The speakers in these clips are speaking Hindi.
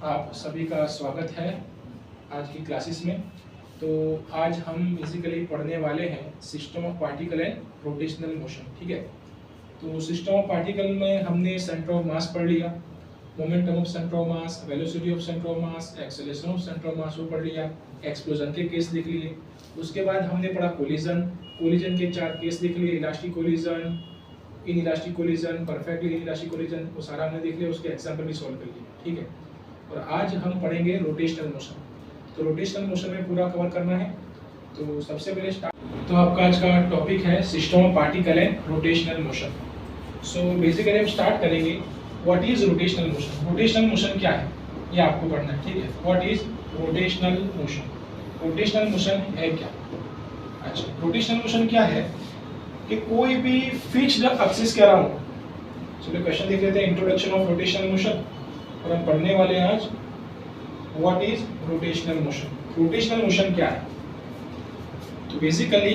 आप सभी का स्वागत है आज की क्लासेस में। तो आज हम बेसिकली पढ़ने वाले हैं system of particle and rotational motion. ठीक है, तो सिस्टम ऑफ पार्टिकल में हमने सेंटर ऑफ मास पढ़ लिया, momentum of centre of mass, velocity of centre of mass, acceleration of centre of mass वो पढ़ लिया, एक्सप्लोजन के केस लिख लिए। उसके बाद हमने पढ़ा कोलिजन के 4 केस लिख लिए, elastic collision, in elastic collision, perfectly in elastic collision, वो सारा हमने देख लिया, उसके एग्जाम्पल भी सॉल्व कर लिए। ठीक है, और आज हम पढ़ेंगे रोटेशनल मोशन। तो रोटेशनल मोशन में पूरा कवर करना है। तो सबसे पहले स्टार्ट, तो आपका आज का टॉपिक है system of particle and rotational motion. So basically हम स्टार्ट करेंगे what is rotational motion. Rotational motion क्या है ये आपको पढ़ना है। ठीक है, what is rotational motion, rotational motion है क्या। अच्छा, रोटेशनल मोशन क्या है कि कोई भी फिक्स्ड एक्सिस के अराउंड, चलिए क्वेश्चन देख लेते हैं, इंट्रोडक्शन ऑफ रोटेशनल मोशन, और हम पढ़ने वाले हैं आज what is rotational motion. Rotational motion क्या है? तो बेसिकली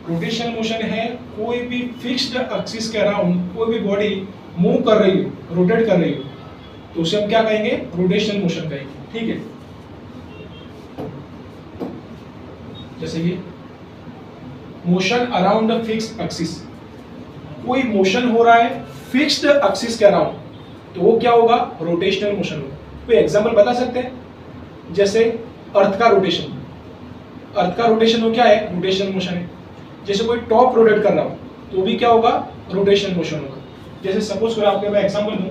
रोटेशनल मोशन है कोई भी फिक्स्ड एक्सिस के अराउंड कोई भी बॉडी मूव कर रही हो, रोटेट कर रही हो, तो उसे हम क्या कहेंगे? रोटेशनल मोशन कहेंगे। ठीक है, जैसे कि motion around a fixed axis, कोई मोशन हो रहा है फिक्स्ड एक्सिस के अराउंड, तो वो क्या होगा? रोटेशनल मोशन होगा। कोई एग्जांपल बता सकते हैं? जैसे अर्थ का रोटेशन, अर्थ का रोटेशन वो क्या है? रोटेशनल मोशन है। जैसे कोई टॉप रोटेट कर रहा हो तो भी क्या होगा? रोटेशनल मोशन होगा। जैसे सपोज करो आपके मैं एग्जांपल दूं,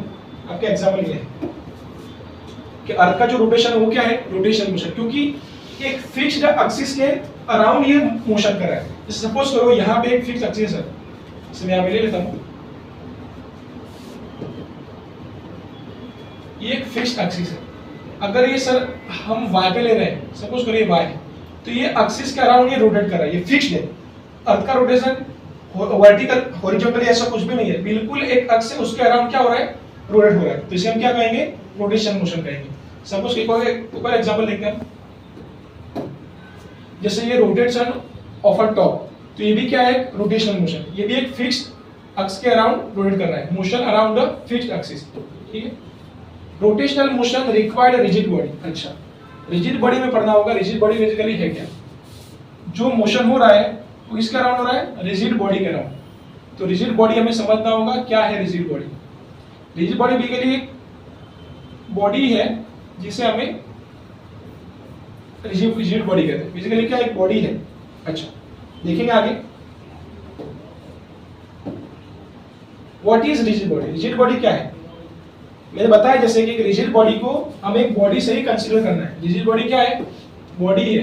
आपके एग्जांपल ये है कि अर्थ का जो रोटेशन है वो क्या है? रोटेशनल मोशन, क्योंकि एक फिक्स्ड एक्सिस के अराउंड ये मोशन कर रहा है। जैसे सपोज करो यहाँ पे एक फिक्स्ड एक्सिस है, इसे मैं यहाँ पे ले लेता हूँ, ये एक फिक्स्ड एक्सिस है। अगर ये सर हम y पे ले रहे हैं, सपोज करो ये y है, तो ये एक्सिस के अराउंड ये रोटेट कर रहा है, ये फिक्स्ड है। अर्थ का रोटेशन वर्टिकल हॉरिजॉन्टली ऐसा कुछ भी नहीं है, बिल्कुल एक एक्सिस है, उसके अराउंड क्या हो रहा है? रोटेट हो रहा है। तो इसे हम क्या कहेंगे? रोटेशनल मोशन कहेंगे। सपोज एक और एग्जांपल देखते हैं, जैसे ये रोटेशन ऑफ अ टॉप, तो ये भी क्या है? Rotational motion. ये भी एक फिक्स्ड एक्सिस के अराउंड रोटेट कर रहा है, motion around a fixed axis. ठीक है, rotational motion required rigid body. अच्छा, रिजिड बॉडी में पढ़ना होगा। रिजिड बॉडी बेसिकली है क्या? जो मोशन हो रहा है वो किसके अराउंड हो रहा है? रिजिड बॉडी के अराउंड। तो रिजिड बॉडी हमें समझना होगा क्या है rigid body. Rigid body basically एक बॉडी है जिसे हमें रिजिड बॉडी कहते हैं। बेसिकली क्या? एक बॉडी है। अच्छा, देखेंगे आगे what is rigid body. Rigid body क्या है? मैंने बताया जैसे कि रिजिड बॉडी को हमें एक बॉडी से ही कंसीडर करना है। रिजिड बॉडी क्या है? बॉडी है।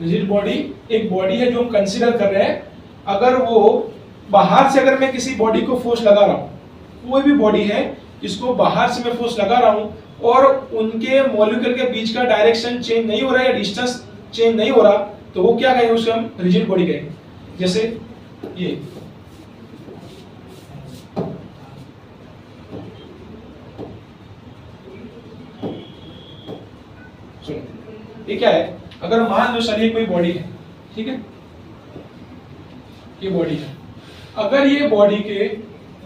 रिजिड बॉडी एक बॉडी है जो हम कंसीडर कर रहे हैं। अगर वो बाहर से, अगर मैं किसी बॉडी को फोर्स लगा रहा हूँ, कोई भी बॉडी है जिसको बाहर से मैं फोर्स लगा रहा हूँ और उनके मॉलिक्यूल के बीच का डायरेक्शन चेंज नहीं हो रहा है या डिस्टेंस चेंज नहीं हो रहा, तो वो क्या कहेंगे? उसे हम रिजिड बॉडी कहेंगे। जैसे ये ये क्या है? अगर मान लो सर ये कोई बॉडी है, ठीक है, ये बॉडी है। अगर ये बॉडी के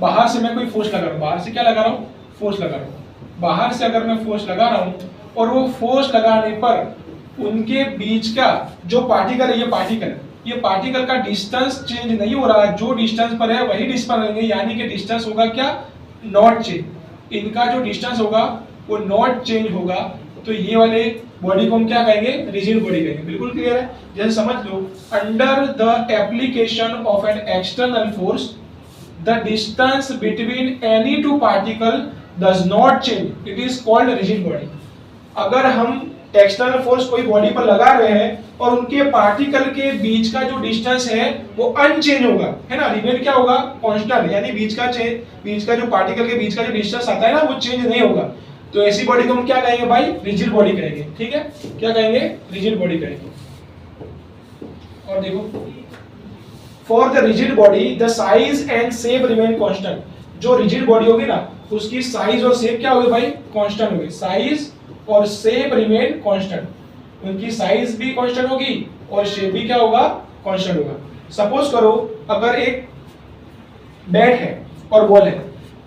बाहर से मैं कोई फोर्स लगा रहा हूं, बाहर से क्या लगा रहा हूं? फोर्स लगा रहा हूं। बाहर से अगर मैं फोर्स लगा रहा हूं और वो फोर्स लगाने पर उनके बीच का जो पार्टिकल है, ये पार्टिकल का डिस्टेंस चेंज नहीं हो रहा है, जो डिस्टेंस पर है वही डिस्टेंस पर रहेंगे, यानी कि डिस्टेंस होगा क्या? Not change. इनका जो डिस्टेंस होगा वो नॉट चेंज होगा, तो ये वाले बॉडी को हम क्या कहेंगे? रिजिड बॉडी कहेंगे। बिल्कुल क्लियर है? जैसे समझ लो, under the application of an external force the distance between any two particle does not change, it is called rigid body. अगर हम एक्सटर्नल फोर्स कोई बॉडी पर लगा रहे हैं और उनके पार्टिकल के बीच का जो डिस्टेंस है वो अनचेंज होगा, है ना, रिमेन क्या होगा? कांस्टेंट, यानी बीच का जो पार्टिकल के बीच का जो डिस्टेंस आता है ना, वो चेंज नहीं होगा, तो ऐसी बॉडी को हम क्या कहेंगे भाई? रिजिड बॉडी कहेंगे। ठीक है, क्या कहेंगे? रिजिड बॉडी कहेंगे। और देखो, for the rigid body the size and shape remain constant. जो रिजिड बॉडी होगी ना, उसकी साइज और शेप क्या होगी भाई? कांस्टेंट होगी। साइज और शेप रिमेन कांस्टेंट, उनकी साइज भी कांस्टेंट होगी और शेप भी क्या होगा? कांस्टेंट होगा। सपोज करो अगर एक बैट है और बॉल है,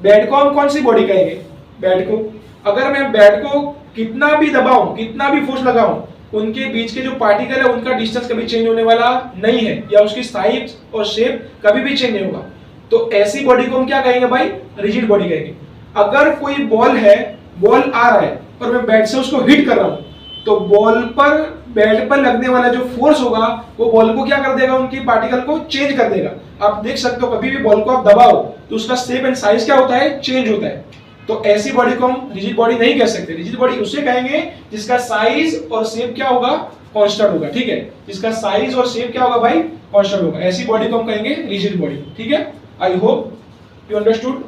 बैट को हम कौन सी बॉडी कहेंगे? बैट को अगर मैं बैट को कितना भी दबाऊं, कितना भी फोर्स लगाऊं, उनके बीच के जो पार्टिकल है उनका डिस्टेंस कभी चेंज होने वाला नहीं है, या उसकी साइज और शेप कभी भी चेंज नहीं होगा। तो ऐसी बॉडी को हम क्या कहेंगे भाई? रिजिड बॉडी कहेंगे। अगर कोई बॉल है, बॉल आ रहा है और मैं बैट से उसको हिट कर रहा हूं, तो बॉल पर, बैट पर लगने वाला जो फोर्स होगा वो बॉल को क्या कर देगा? उनकी पार्टिकल को चेंज कर देगा। आप देख सकते हो कभी भी बॉल को आप दबाओ तो उसका शेप एंड साइज क्या होता है? चेंज होता है। तो ऐसी बॉडी को हम रिजिड बॉडी नहीं कह सकते। रिजिड बॉडी उसे कहेंगे जिसका साइज और शेप क्या होगा? कांस्टेंट होगा, ठीक है? जिसका साइज और शेप क्या होगा भाई? कांस्टेंट होगा। ऐसी बॉडी को हम कहेंगे रिजिड बॉडी, ठीक है? I hope you understood.